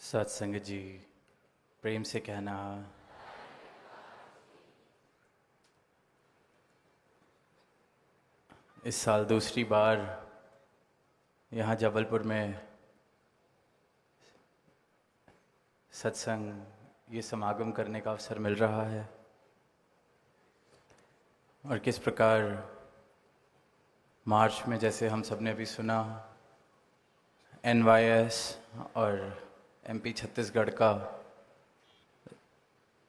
सत्संग जी, प्रेम से कहना। इस साल दूसरी बार यहाँ जबलपुर में सत्संग ये समागम करने का अवसर मिल रहा है और किस प्रकार मार्च में, जैसे हम सब ने अभी सुना, NYS और MP छत्तीसगढ़ का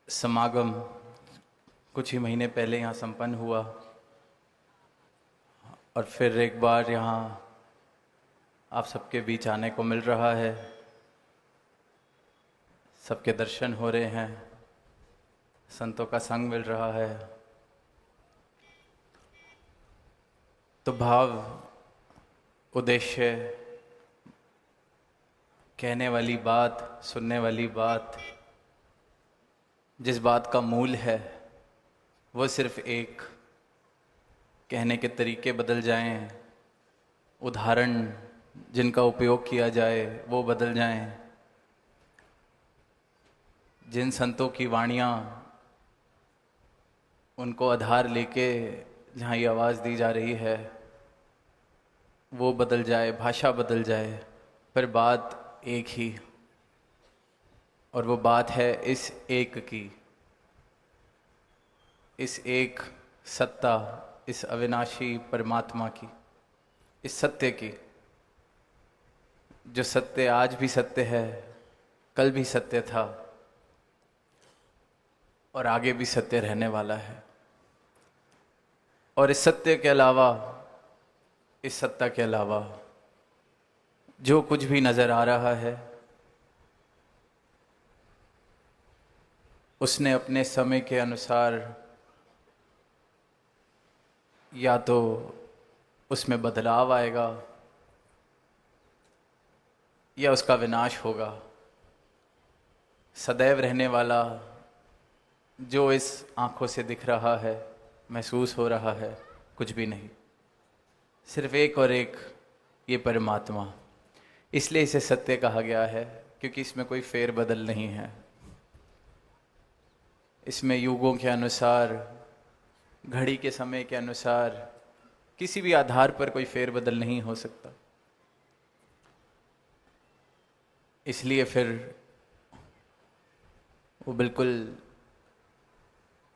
समागम कुछ ही महीने पहले यहाँ संपन्न हुआ और फिर एक बार यहाँ आप सबके बीच आने को मिल रहा है। सबके दर्शन हो रहे हैं, संतों का संग मिल रहा है। तो भाव, उद्देश्य, कहने वाली बात, सुनने वाली बात, जिस बात का मूल है वो सिर्फ एक, कहने के तरीके बदल जाएं, उदाहरण जिनका उपयोग किया जाए वो बदल जाएं, जिन संतों की वाणियाँ उनको आधार लेके जहाँ ये आवाज़ दी जा रही है वो बदल जाए, भाषा बदल जाए, पर बात एक ही, और वो बात है इस एक की, इस एक सत्ता, इस अविनाशी परमात्मा की, इस सत्य की, जो सत्य आज भी सत्य है, कल भी सत्य था और आगे भी सत्य रहने वाला है। और इस सत्य के अलावा, इस सत्ता के अलावा जो कुछ भी नजर आ रहा है उसने अपने समय के अनुसार या तो उसमें बदलाव आएगा या उसका विनाश होगा। सदैव रहने वाला जो इस आंखों से दिख रहा है, महसूस हो रहा है, कुछ भी नहीं, सिर्फ एक और एक, ये परमात्मा। इसलिए इसे सत्य कहा गया है क्योंकि इसमें कोई फेर बदल नहीं है। इसमें युगों के अनुसार, घड़ी के समय के अनुसार, किसी भी आधार पर कोई फेर बदल नहीं हो सकता। इसलिए फिर वो बिल्कुल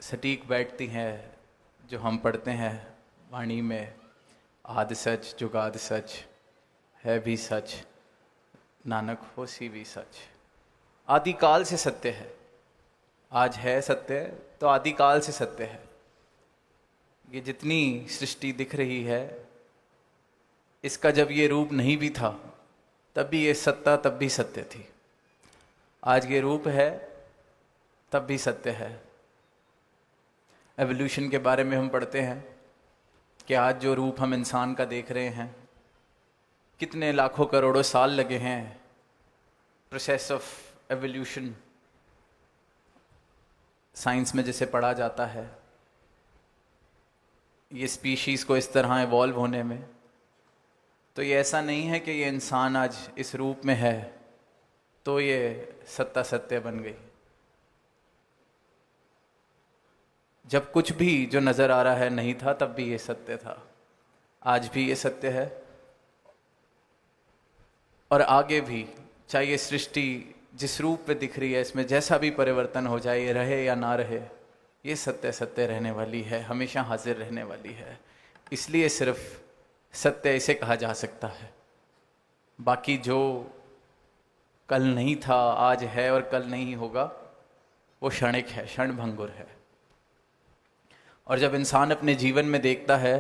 सटीक बैठती हैं जो हम पढ़ते हैं वाणी में, आदि सच जुगाद सच, है भी सच, नानक होसी भी सच। आदिकाल से सत्य है, आज है सत्य तो आदिकाल से सत्य है। ये जितनी सृष्टि दिख रही है, इसका जब ये रूप नहीं भी था तब भी ये सत्ता तब भी सत्य थी। आज ये रूप है तब भी सत्य है। एवोल्यूशन के बारे में हम पढ़ते हैं कि आज जो रूप हम इंसान का देख रहे हैं, कितने लाखों करोड़ों साल लगे हैं प्रोसेस ऑफ एवोल्यूशन, साइंस में जिसे पढ़ा जाता है, ये स्पीशीज़ को इस तरह इवॉल्व होने में। तो ये ऐसा नहीं है कि ये इंसान आज इस रूप में है तो ये सत्ता सत्य बन गई। जब कुछ भी जो नज़र आ रहा है नहीं था तब भी ये सत्य था, आज भी ये सत्य है और आगे भी, चाहे ये सृष्टि जिस रूप में दिख रही है इसमें जैसा भी परिवर्तन हो जाए, ये रहे या ना रहे, ये सत्य सत्य रहने वाली है, हमेशा हाजिर रहने वाली है। इसलिए सिर्फ सत्य इसे कहा जा सकता है। बाकी जो कल नहीं था, आज है और कल नहीं होगा, वो क्षणिक है, क्षणभंगुर है। और जब इंसान अपने जीवन में देखता है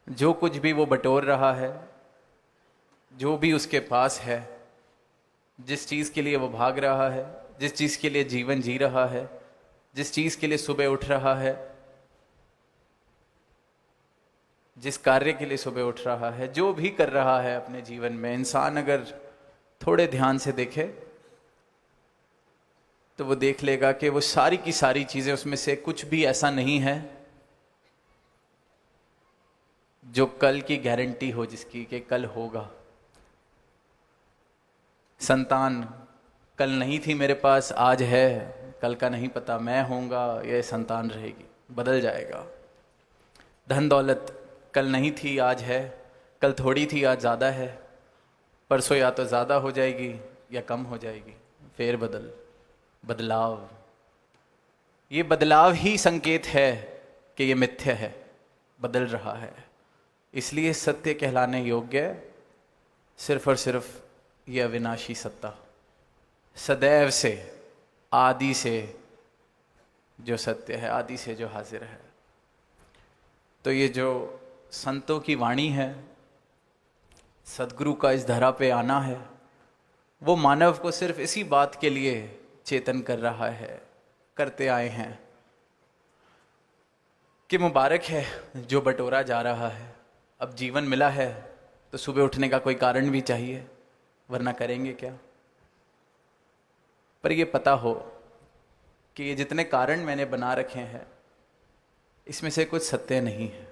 जो कुछ भी वो बटोर रहा है, जो भी उसके पास है, जिस चीज़ के लिए वो भाग रहा है, जिस चीज़ के लिए जीवन जी रहा है, जिस चीज़ के लिए सुबह उठ रहा है, जिस कार्य के लिए सुबह उठ रहा है, जो भी कर रहा है अपने जीवन में, इंसान अगर थोड़े ध्यान से देखे तो वो देख लेगा कि वो सारी की सारी चीज़ें, उसमें से कुछ भी ऐसा नहीं है जो कल की गारंटी हो, जिसकी कि कल होगा। संतान कल नहीं थी मेरे पास आज है, कल का नहीं पता मैं होऊंगा या संतान रहेगी, बदल जाएगा। धन दौलत कल नहीं थी आज है, कल थोड़ी थी आज ज़्यादा है, परसों या तो ज़्यादा हो जाएगी या कम हो जाएगी। फेर बदलाव, ये बदलाव ही संकेत है कि ये मिथ्य है, बदल रहा है। इसलिए सत्य कहलाने योग्य सिर्फ और सिर्फ ये अविनाशी सत्ता, सदैव से, आदि से जो सत्य है, आदि से जो हाजिर है। तो ये जो संतों की वाणी है, सदगुरु का इस धरा पे आना है, वो मानव को सिर्फ इसी बात के लिए चेतन कर रहा है, करते आए हैं कि मुबारक है जो बटोरा जा रहा है। अब जीवन मिला है तो सुबह उठने का कोई कारण भी चाहिए, वरना करेंगे क्या। पर ये पता हो कि ये जितने कारण मैंने बना रखे हैं, इसमें से कुछ सत्य नहीं है।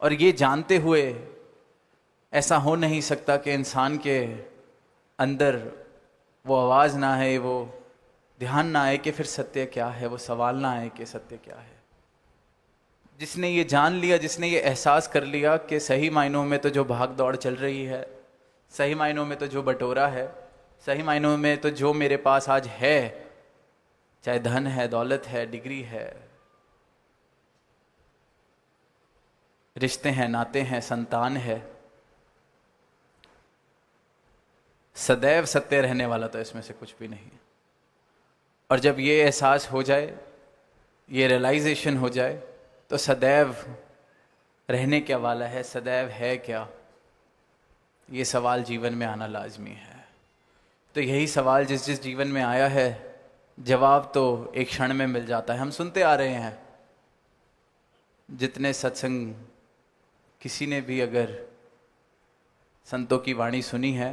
और ये जानते हुए ऐसा हो नहीं सकता कि इंसान के अंदर वो आवाज़ ना आए, वो ध्यान ना आए कि फिर सत्य क्या है, वो सवाल ना आए कि सत्य क्या है। जिसने ये जान लिया, जिसने ये एहसास कर लिया कि सही मायनों में तो जो भाग दौड़ चल रही है, सही मायनों में तो जो बटोरा है, सही मायनों में तो जो मेरे पास आज है, चाहे धन है, दौलत है, डिग्री है, रिश्ते हैं, नाते हैं, संतान है, सदैव सत्य रहने वाला तो इसमें से कुछ भी नहीं। और जब ये एहसास हो जाए, ये रियलाइजेशन हो जाए, तो सदैव रहने क्या वाला है, सदैव है क्या, ये सवाल जीवन में आना लाजमी है। तो यही सवाल जिस जिस जीवन में आया है, जवाब तो एक क्षण में मिल जाता है। हम सुनते आ रहे हैं, जितने सत्संग किसी ने भी अगर संतों की वाणी सुनी है,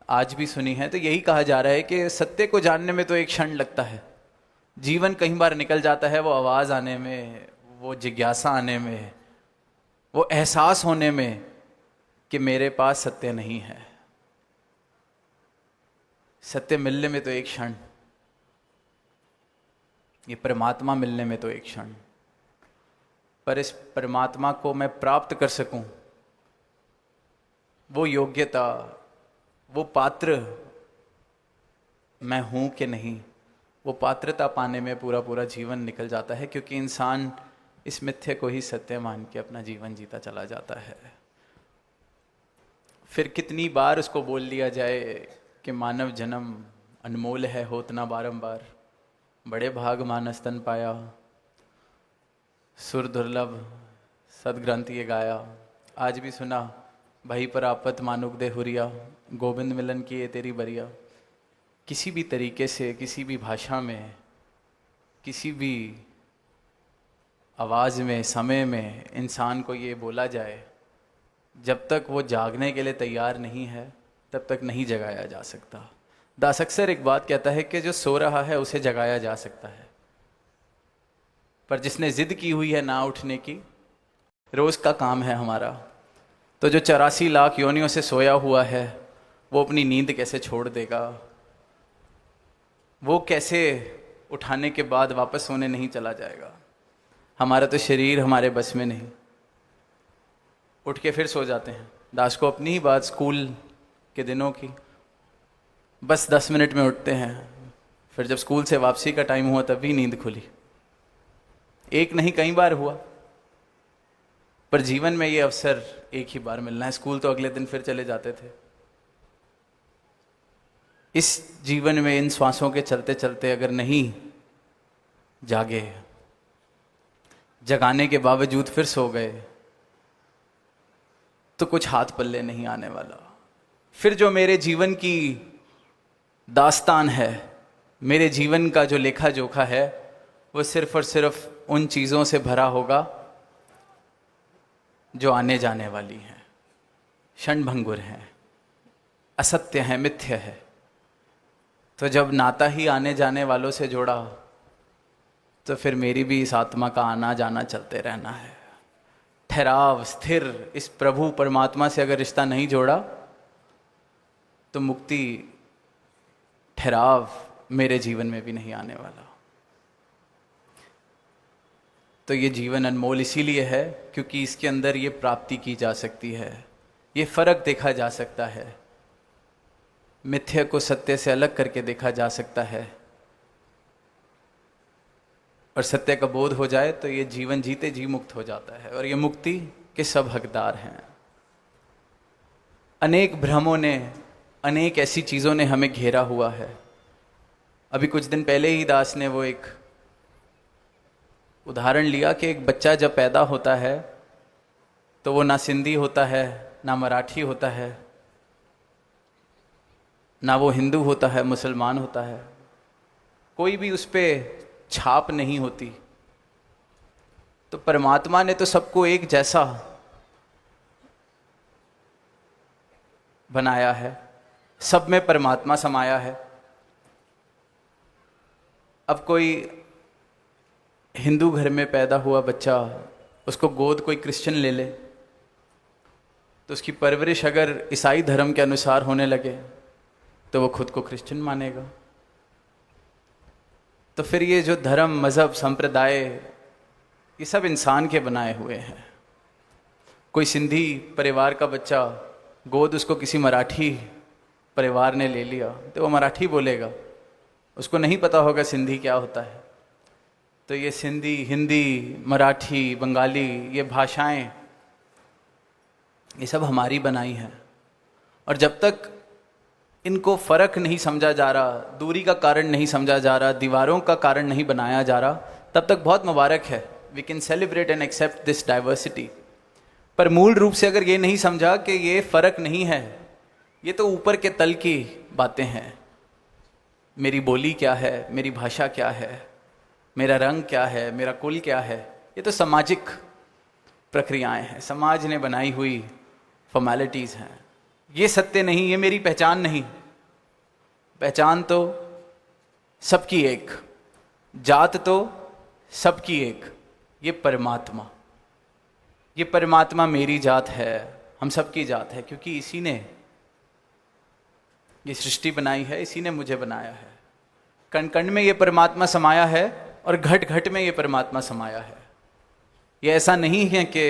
आज भी सुनी है, तो यही कहा जा रहा है कि सत्य को जानने में तो एक क्षण लगता है। जीवन कई बार निकल जाता है वो आवाज़ आने में, वो जिज्ञासा आने में, वो एहसास होने में कि मेरे पास सत्य नहीं है। सत्य मिलने में तो एक क्षण, ये परमात्मा मिलने में तो एक क्षण। पर इस परमात्मा को मैं प्राप्त कर सकूं, वो योग्यता, वो पात्र मैं हूं कि नहीं, वो पात्रता पाने में पूरा पूरा जीवन निकल जाता है। क्योंकि इंसान इस मिथ्य को ही सत्य मान के अपना जीवन जीता चला जाता है। फिर कितनी बार उसको बोल लिया जाए कि मानव जन्म अनमोल है, होत ना बारंबार, बड़े भाग मानस तन पाया, सुर दुर्लभ सदग्रंथ ये गाया। आज भी सुना, भाई पर आपत मानुक दे हुरिया, गोविंद मिलन की ये तेरी बरिया। किसी भी तरीके से, किसी भी भाषा में, किसी भी आवाज़ में, समय में इंसान को ये बोला जाए, जब तक वो जागने के लिए तैयार नहीं है, तब तक नहीं जगाया जा सकता। दास अक्सर एक बात कहता है कि जो सो रहा है उसे जगाया जा सकता है, पर जिसने जिद की हुई है ना उठने की, रोज़ का काम है हमारा, तो जो 84 लाख योनियों से सोया हुआ है, वो अपनी नींद कैसे छोड़ देगा? वो कैसे उठाने के बाद वापस सोने नहीं चला जाएगा? हमारा तो शरीर हमारे बस में नहीं। उठ के फिर सो जाते हैं। दास को अपनी ही बात स्कूल के दिनों की, बस 10 मिनट में उठते हैं, फिर जब स्कूल से वापसी का टाइम हुआ तब भी नींद खुली। एक नहीं कई बार हुआ, पर जीवन में ये अवसर एक ही बार मिलना है। स्कूल तो अगले दिन फिर चले जाते थे। इस जीवन में इन श्वासों के चलते चलते अगर नहीं जागे, जगाने के बावजूद फिर सो गए, तो कुछ हाथ पल्ले नहीं आने वाला। फिर जो मेरे जीवन की दास्तान है, मेरे जीवन का जो लेखा जोखा है, वो सिर्फ और सिर्फ उन चीज़ों से भरा होगा जो आने जाने वाली हैं, क्षणभंगुर हैं, असत्य हैं, मिथ्य है। तो जब नाता ही आने जाने वालों से जोड़ा, तो फिर मेरी भी इस आत्मा का आना जाना चलते रहना है। ठहराव, स्थिर इस प्रभु परमात्मा से अगर रिश्ता नहीं जोड़ा, तो मुक्ति, ठहराव मेरे जीवन में भी नहीं आने वाला। तो ये जीवन अनमोल इसीलिए है क्योंकि इसके अंदर ये प्राप्ति की जा सकती है, ये फर्क देखा जा सकता है, मिथ्या को सत्य से अलग करके देखा जा सकता है, और सत्य का बोध हो जाए तो ये जीवन जीते जी मुक्त हो जाता है, और ये मुक्ति के सब हकदार हैं। अनेक भ्रमों ने, अनेक ऐसी चीज़ों ने हमें घेरा हुआ है। अभी कुछ दिन पहले ही दास ने वो एक उदाहरण लिया कि एक बच्चा जब पैदा होता है तो वो ना सिंधी होता है, ना मराठी होता है, ना वो हिंदू होता है, मुसलमान होता है, कोई भी उस पर छाप नहीं होती। तो परमात्मा ने तो सबको एक जैसा बनाया है, सब में परमात्मा समाया है। अब कोई हिंदू घर में पैदा हुआ बच्चा, उसको गोद कोई क्रिश्चियन ले ले तो उसकी परवरिश अगर ईसाई धर्म के अनुसार होने लगे तो वो खुद को क्रिश्चियन मानेगा। तो फिर ये जो धर्म, मज़हब, संप्रदाय, ये सब इंसान के बनाए हुए हैं। कोई सिंधी परिवार का बच्चा, गोद उसको किसी मराठी परिवार ने ले लिया तो वो मराठी बोलेगा, उसको नहीं पता होगा सिंधी क्या होता है। तो ये सिंधी, हिंदी, मराठी, बंगाली, ये भाषाएं, ये सब हमारी बनाई हैं। और जब तक इनको फ़र्क नहीं समझा जा रहा, दूरी का कारण नहीं समझा जा रहा, दीवारों का कारण नहीं बनाया जा रहा, तब तक बहुत मुबारक है। We can celebrate and accept this diversity. पर मूल रूप से अगर ये नहीं समझा कि ये फ़र्क नहीं है, ये तो ऊपर के तल की बातें हैं। मेरी बोली क्या है, मेरी भाषा क्या है, मेरा रंग क्या है, मेरा कुल क्या है, ये तो सामाजिक प्रक्रियाएं हैं, समाज ने बनाई हुई फॉर्मेलिटीज़ हैं। ये सत्य नहीं, ये मेरी पहचान नहीं। पहचान तो सबकी एक, जात तो सबकी एक, ये परमात्मा, ये परमात्मा मेरी जात है, हम सबकी जात है, क्योंकि इसी ने ये सृष्टि बनाई है, इसी ने मुझे बनाया है। कण कण में ये परमात्मा समाया है और घट घट में ये परमात्मा समाया है। ये ऐसा नहीं है कि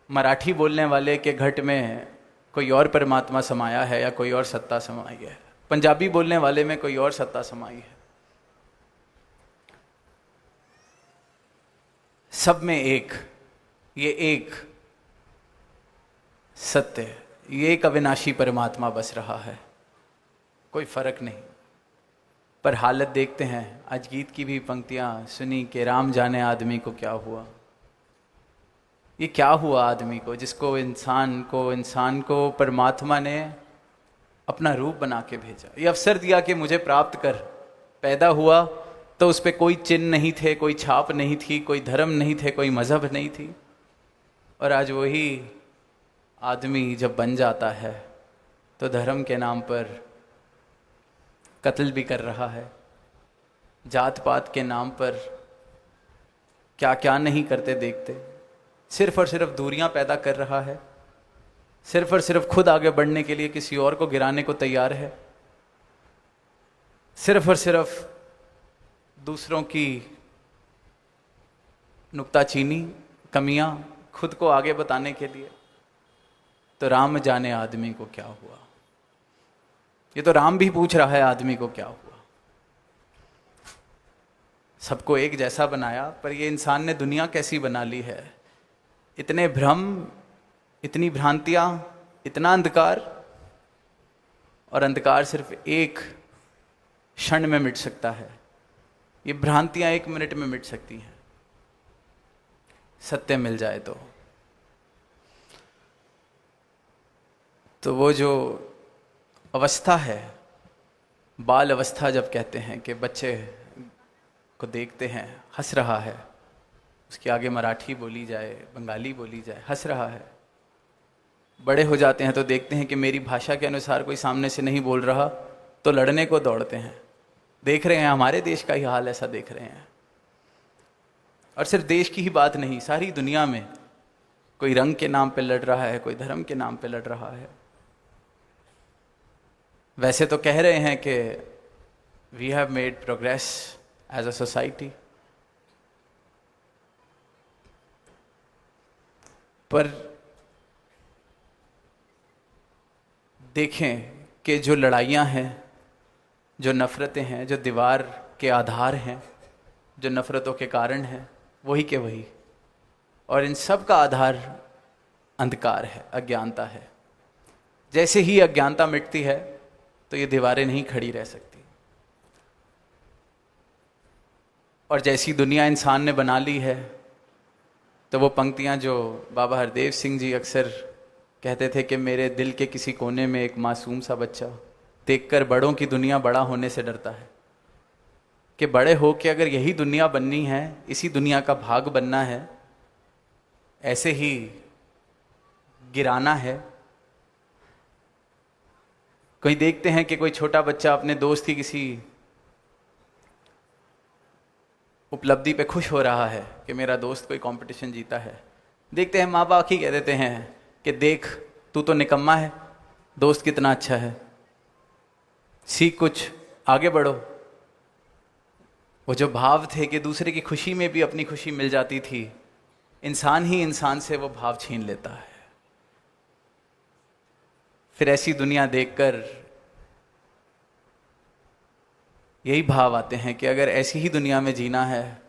मराठी बोलने वाले के घट में कोई और परमात्मा समाया है या कोई और सत्ता समाई है, पंजाबी बोलने वाले में कोई और सत्ता समाई है। सब में एक, ये एक सत्य, ये एक अविनाशी परमात्मा बस रहा है, कोई फर्क नहीं। पर हालत देखते हैं, आज गीत की भी पंक्तियां सुनी कि राम जाने आदमी को क्या हुआ। ये क्या हुआ आदमी को, जिसको इंसान को परमात्मा ने अपना रूप बना के भेजा, ये अवसर दिया कि मुझे प्राप्त कर। पैदा हुआ तो उस पर कोई चिन्ह नहीं थे, कोई छाप नहीं थी, कोई धर्म नहीं थे, कोई मजहब नहीं थी। और आज वही आदमी जब बन जाता है तो धर्म के नाम पर कत्ल भी कर रहा है, जात पात के नाम पर क्या क्या नहीं करते देखते, सिर्फ और सिर्फ दूरियां पैदा कर रहा है, सिर्फ और सिर्फ खुद आगे बढ़ने के लिए किसी और को गिराने को तैयार है, सिर्फ और सिर्फ दूसरों की नुक्ताचीनी, कमियां खुद को आगे बताने के लिए। तो राम जाने आदमी को क्या हुआ, ये तो राम भी पूछ रहा है आदमी को क्या हुआ। सबको एक जैसा बनाया, पर ये इंसान ने दुनिया कैसी बना ली है। इतने भ्रम, इतनी भ्रांतियां, इतना अंधकार, और अंधकार सिर्फ एक क्षण में मिट सकता है। ये भ्रांतियां 1 मिनट में मिट सकती हैं, सत्य मिल जाए तो वो जो अवस्था है, बाल अवस्था जब कहते हैं कि बच्चे को देखते हैं हंस रहा है, उसके आगे मराठी बोली जाए, बंगाली बोली जाए, हंस रहा है। बड़े हो जाते हैं तो देखते हैं कि मेरी भाषा के अनुसार कोई सामने से नहीं बोल रहा तो लड़ने को दौड़ते हैं। देख रहे हैं हमारे देश का ही हाल, ऐसा देख रहे हैं। और सिर्फ देश की ही बात नहीं, सारी दुनिया में कोई रंग के नाम पे लड़ रहा है, कोई धर्म के नाम पे लड़ रहा है। वैसे तो कह रहे हैं कि we have made progress as a society, पर देखें कि जो लड़ाइयाँ हैं, जो नफ़रतें हैं, जो दीवार के आधार हैं, जो नफ़रतों के कारण हैं, वही के वही, और इन सब का आधार अंधकार है, अज्ञानता है। जैसे ही अज्ञानता मिटती है तो ये दीवारें नहीं खड़ी रह सकती। और जैसी दुनिया इंसान ने बना ली है, तो वो पंक्तियाँ जो बाबा हरदेव सिंह जी अक्सर कहते थे कि मेरे दिल के किसी कोने में एक मासूम सा बच्चा देखकर बड़ों की दुनिया बड़ा होने से डरता है, कि बड़े हो के अगर यही दुनिया बननी है, इसी दुनिया का भाग बनना है, ऐसे ही गिराना है। कोई देखते हैं कि कोई छोटा बच्चा अपने दोस्त की किसी उपलब्धि पे खुश हो रहा है कि मेरा दोस्त कोई कंपटीशन जीता है, देखते हैं माँ बाप ही कह देते हैं कि देख तू तो निकम्मा है, दोस्त कितना अच्छा है, सीख कुछ, आगे बढ़ो। वो जो भाव थे कि दूसरे की खुशी में भी अपनी खुशी मिल जाती थी, इंसान ही इंसान से वो भाव छीन लेता है। फिर ऐसी दुनिया देखकर यही भाव आते हैं कि अगर ऐसी ही दुनिया में जीना है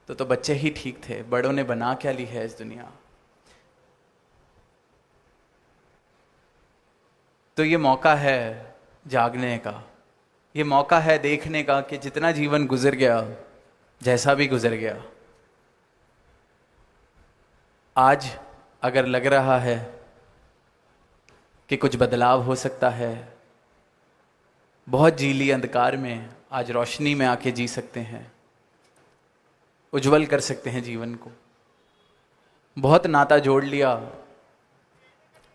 तो बच्चे ही ठीक थे, बड़ों ने बना क्या ली है इस दुनिया। तो ये मौका है जागने का, ये मौका है देखने का कि जितना जीवन गुजर गया, जैसा भी गुजर गया, आज अगर लग रहा है कि कुछ बदलाव हो सकता है, बहुत जी ली अंधकार में, आज रोशनी में आके जी सकते हैं, उज्जवल कर सकते हैं जीवन को। बहुत नाता जोड़ लिया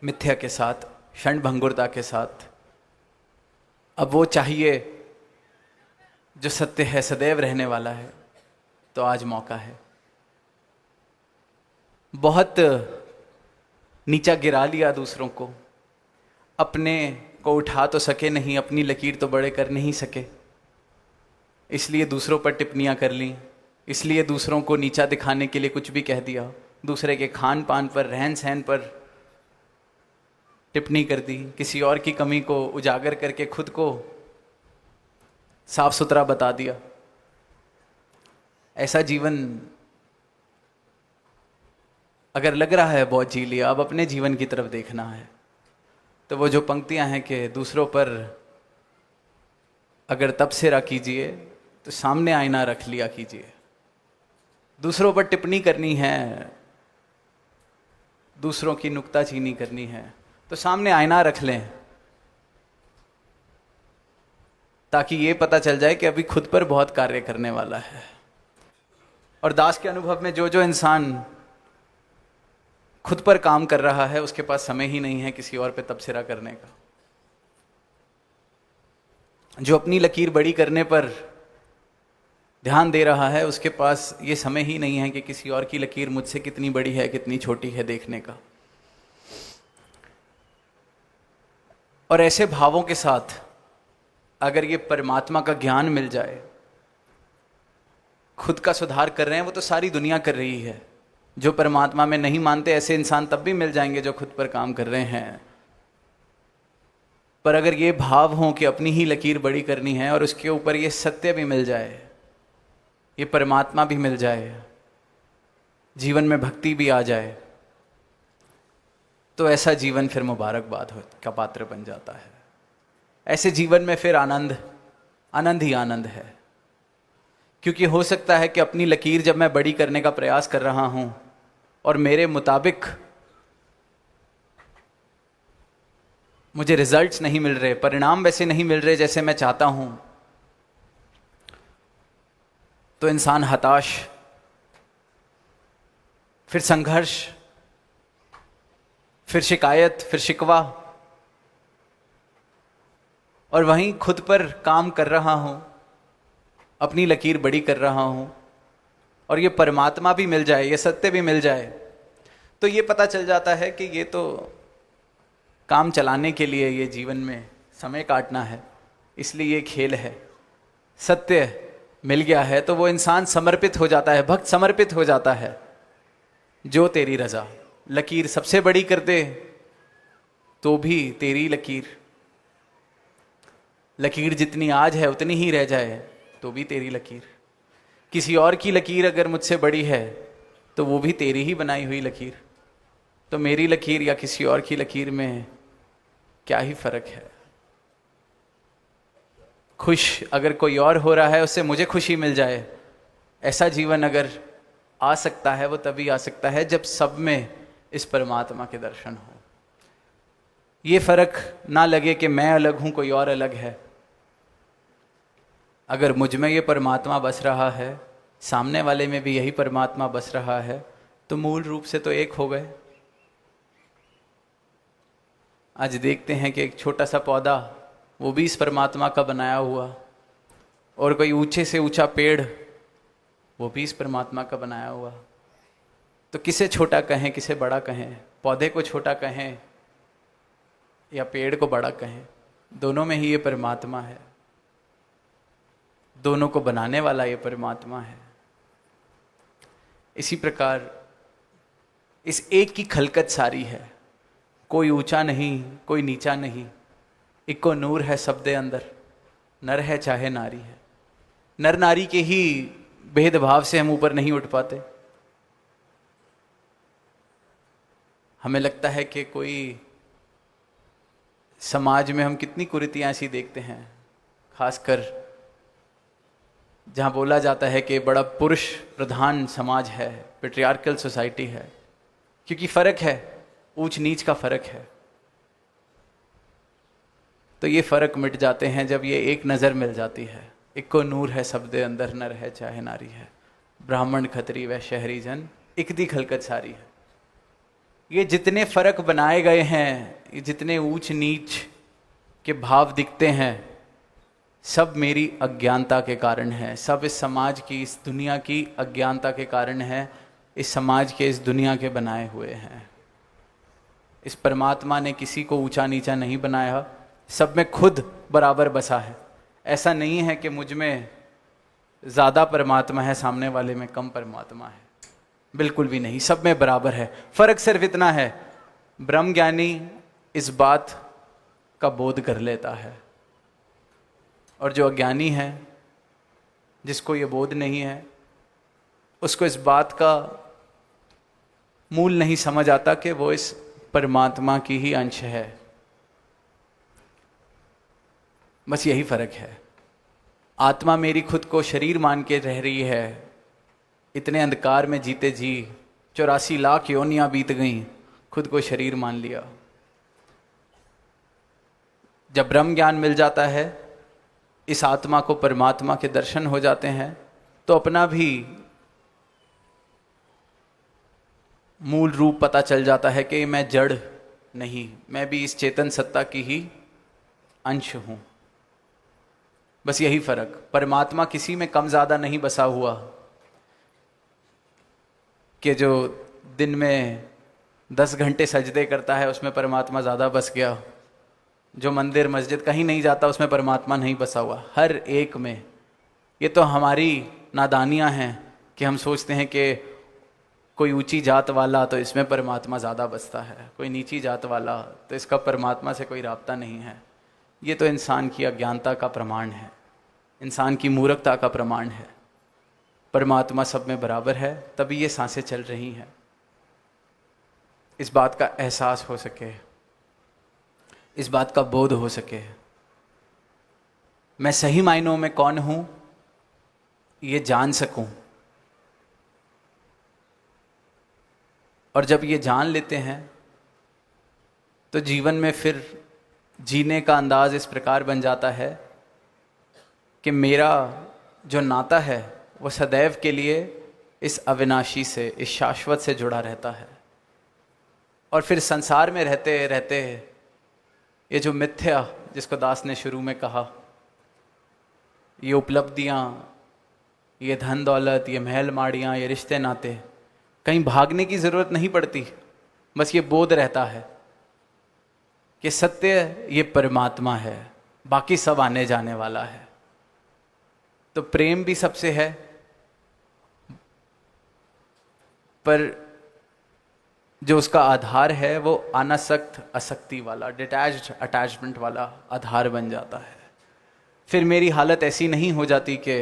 मिथ्या के साथ, क्षणभंगुरता के साथ, अब वो चाहिए जो सत्य है, सदैव रहने वाला है। तो आज मौका है। बहुत नीचा गिरा लिया दूसरों को, अपने को उठा तो सके नहीं, अपनी लकीर तो बड़े कर नहीं सके, इसलिए दूसरों पर टिप्पणियां कर ली, इसलिए दूसरों को नीचा दिखाने के लिए कुछ भी कह दिया, दूसरे के खान पान पर, रहन सहन पर टिप्पणी कर दी, किसी और की कमी को उजागर करके खुद को साफ सुथरा बता दिया। ऐसा जीवन अगर लग रहा है बहुत जी लिया, अब अपने जीवन की तरफ देखना है। तो वो जो पंक्तियां हैं कि दूसरों पर अगर तबसरा कीजिए तो सामने आईना रख लिया कीजिए। दूसरों पर टिप्पणी करनी है, दूसरों की नुक्ताचीनी करनी है, तो सामने आईना रख लें, ताकि ये पता चल जाए कि अभी खुद पर बहुत कार्य करने वाला है। और दास के अनुभव में जो जो इंसान खुद पर काम कर रहा है, उसके पास समय ही नहीं है किसी और पे तबसरा करने का। जो अपनी लकीर बड़ी करने पर ध्यान दे रहा है, उसके पास ये समय ही नहीं है कि किसी और की लकीर मुझसे कितनी बड़ी है, कितनी छोटी है देखने का। और ऐसे भावों के साथ अगर ये परमात्मा का ज्ञान मिल जाए, खुद का सुधार कर रहे हैं वो तो सारी दुनिया कर रही है। जो परमात्मा में नहीं मानते ऐसे इंसान तब भी मिल जाएंगे जो खुद पर काम कर रहे हैं। पर अगर ये भाव हो कि अपनी ही लकीर बड़ी करनी है और उसके ऊपर ये सत्य भी मिल जाए, ये परमात्मा भी मिल जाए, जीवन में भक्ति भी आ जाए, तो ऐसा जीवन फिर मुबारकबाद का पात्र बन जाता है। ऐसे जीवन में फिर आनंद ही आनंद है। क्योंकि हो सकता है कि अपनी लकीर जब मैं बड़ी करने का प्रयास कर रहा हूं और मेरे मुताबिक मुझे रिजल्ट्स नहीं मिल रहे, परिणाम वैसे नहीं मिल रहे जैसे मैं चाहता हूं, तो इंसान हताश, फिर संघर्ष, फिर शिकायत, फिर शिकवा, और वहीं खुद पर काम कर रहा हूं, अपनी लकीर बड़ी कर रहा हूं, और ये परमात्मा भी मिल जाए, ये सत्य भी मिल जाए, तो ये पता चल जाता है कि ये तो काम चलाने के लिए ये जीवन में समय काटना है, इसलिए ये खेल है। सत्य मिल गया है तो वो इंसान समर्पित हो जाता है, भक्त समर्पित हो जाता है। जो तेरी रजा, लकीर सबसे बड़ी कर दे तो भी तेरी लकीर, लकीर जितनी आज है उतनी ही रह जाए तो भी तेरी लकीर। किसी और की लकीर अगर मुझसे बड़ी है तो वो भी तेरी ही बनाई हुई लकीर। तो मेरी लकीर या किसी और की लकीर में क्या ही फर्क है। खुश अगर कोई और हो रहा है उससे मुझे खुशी मिल जाए, ऐसा जीवन अगर आ सकता है वो तभी आ सकता है जब सब में इस परमात्मा के दर्शन हो। ये फर्क ना लगे कि मैं अलग हूं कोई और अलग है। अगर मुझ में ये परमात्मा बस रहा है, सामने वाले में भी यही परमात्मा बस रहा है, तो मूल रूप से तो एक हो गए। आज देखते हैं कि एक छोटा सा पौधा वो भी इस परमात्मा का बनाया हुआ, और कोई ऊंचे से ऊंचा पेड़ वो भी इस परमात्मा का बनाया हुआ। तो किसे छोटा कहें किसे बड़ा कहें, पौधे को छोटा कहें या पेड़ को बड़ा कहें, दोनों में ही ये परमात्मा है। दोनों को बनाने वाला ये परमात्मा है। इसी प्रकार इस एक की खलकत सारी है, कोई ऊंचा नहीं कोई नीचा नहीं, इक्को नूर है सब दे अंदर, नर है चाहे नारी है। नर नारी के ही भेदभाव से हम ऊपर नहीं उठ पाते। हमें लगता है कि कोई समाज में हम कितनी कुरीतियां ऐसी देखते हैं, खासकर जहां बोला जाता है कि बड़ा पुरुष प्रधान समाज है, पेट्रियार्कल सोसाइटी है, क्योंकि फर्क है, ऊंच नीच का फर्क है। तो ये फर्क मिट जाते हैं जब ये एक नज़र मिल जाती है। इक्को नूर है सब दे अंदर, नर है चाहे नारी है, ब्राह्मण खत्री व शहरी जन, एक दी खलकत सारी है। ये जितने फर्क बनाए गए हैं, ये जितने ऊंच नीच के भाव दिखते हैं, सब मेरी अज्ञानता के कारण है। सब इस समाज की, इस दुनिया की अज्ञानता के कारण है। इस समाज के, इस दुनिया के बनाए हुए हैं। इस परमात्मा ने किसी को ऊंचा नीचा नहीं बनाया, सब में खुद बराबर बसा है। ऐसा नहीं है कि मुझ में ज़्यादा परमात्मा है, सामने वाले में कम परमात्मा है, बिल्कुल भी नहीं, सब में बराबर है। फर्क सिर्फ इतना है, ब्रह्म ज्ञानी इस बात का बोध कर लेता है, और जो अज्ञानी है, जिसको ये बोध नहीं है, उसको इस बात का मूल नहीं समझ आता कि वो इस परमात्मा की ही अंश है। बस यही फर्क है। आत्मा मेरी खुद को शरीर मान के रह रही है, इतने अंधकार में जीते जी 84 लाख योनियां बीत गईं, खुद को शरीर मान लिया। जब ब्रह्म ज्ञान मिल जाता है, इस आत्मा को परमात्मा के दर्शन हो जाते हैं, तो अपना भी मूल रूप पता चल जाता है कि मैं जड़ नहीं, मैं भी इस चेतन सत्ता की ही अंश हूं। बस यही फर्क। परमात्मा किसी में कम ज्यादा नहीं बसा हुआ कि जो दिन में 10 घंटे सजदे करता है उसमें परमात्मा ज्यादा बस गया, जो मंदिर मस्जिद कहीं नहीं जाता उसमें परमात्मा नहीं बसा हुआ। हर एक में। ये तो हमारी नादानियां हैं कि हम सोचते हैं कि कोई ऊंची जात वाला तो इसमें परमात्मा ज़्यादा बसता है, कोई नीची जात वाला तो इसका परमात्मा से कोई राब्ता नहीं है। ये तो इंसान की अज्ञानता का प्रमाण है, इंसान की मूर्खता का प्रमाण है। परमात्मा सब में बराबर है, तभी ये सांसें चल रही हैं। इस बात का एहसास हो सके, इस बात का बोध हो सके, मैं सही मायनों में कौन हूं ये जान सकूं। और जब ये जान लेते हैं तो जीवन में फिर जीने का अंदाज इस प्रकार बन जाता है कि मेरा जो नाता है वो सदैव के लिए इस अविनाशी से, इस शाश्वत से जुड़ा रहता है। और फिर संसार में रहते रहते ये जो मिथ्या, जिसको दास ने शुरू में कहा, ये उपलब्धियाँ, ये धन दौलत, ये महल माड़ियाँ, ये रिश्ते नाते, कहीं भागने की ज़रूरत नहीं पड़ती, बस ये बोध रहता है कि सत्य ये परमात्मा है, बाकी सब आने जाने वाला है। तो प्रेम भी सबसे है, पर जो उसका आधार है वो अनासक्त आसक्ति वाला, डिटैच्ड अटैचमेंट वाला आधार बन जाता है। फिर मेरी हालत ऐसी नहीं हो जाती कि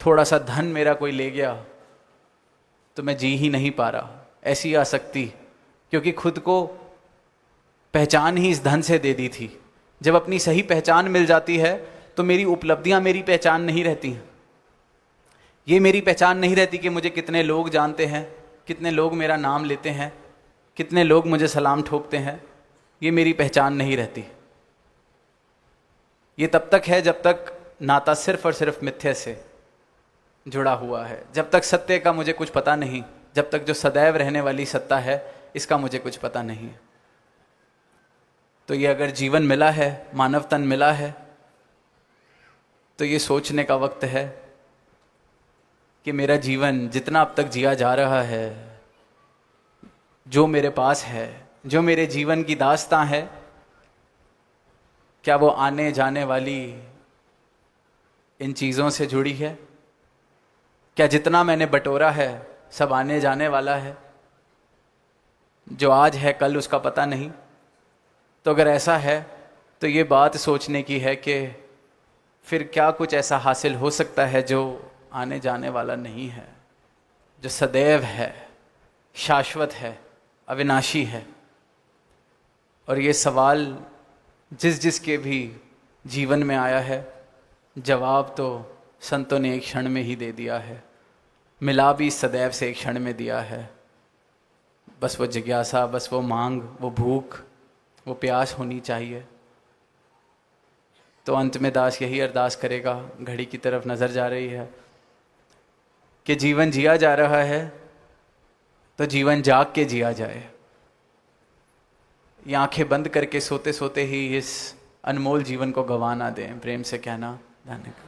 थोड़ा सा धन मेरा कोई ले गया तो मैं जी ही नहीं पा रहा, ऐसी आसक्ति, क्योंकि खुद को पहचान ही इस धन से दे दी थी। जब अपनी सही पहचान मिल जाती है तो मेरी उपलब्धियां मेरी पहचान नहीं रहती हैं। ये मेरी पहचान नहीं रहती कि मुझे कितने लोग जानते हैं, कितने लोग मेरा नाम लेते हैं, कितने लोग मुझे सलाम ठोकते हैं, ये मेरी पहचान नहीं रहती। ये तब तक है जब तक नाता सिर्फ और सिर्फ मिथ्या से जुड़ा हुआ है, जब तक सत्य का मुझे कुछ पता नहीं, जब तक जो सदैव रहने वाली सत्ता है इसका मुझे कुछ पता नहीं है। तो ये अगर जीवन मिला है, मानव तन मिला है, तो ये सोचने का वक्त है कि मेरा जीवन जितना अब तक जिया जा रहा है, जो मेरे पास है, जो मेरे जीवन की दास्तां है, क्या वो आने जाने वाली इन चीज़ों से जुड़ी है? क्या जितना मैंने बटोरा है सब आने जाने वाला है? जो आज है कल उसका पता नहीं। तो अगर ऐसा है तो ये बात सोचने की है कि फिर क्या कुछ ऐसा हासिल हो सकता है जो आने जाने वाला नहीं है, जो सदैव है, शाश्वत है, अविनाशी है। और ये सवाल जिसके भी जीवन में आया है, जवाब तो संतों ने एक क्षण में ही दे दिया है, मिला भी सदैव से एक क्षण में दिया है। बस वो जिज्ञासा, बस वो मांग, वो भूख, वो प्यास होनी चाहिए। तो अंत में दास यही अरदास करेगा, घड़ी की तरफ नज़र जा रही है कि जीवन जिया जा रहा है तो जीवन जाग के जिया जाए। ये आंखें बंद करके सोते सोते ही इस अनमोल जीवन को गंवा ना दें। प्रेम से कहना, धन्यवाद।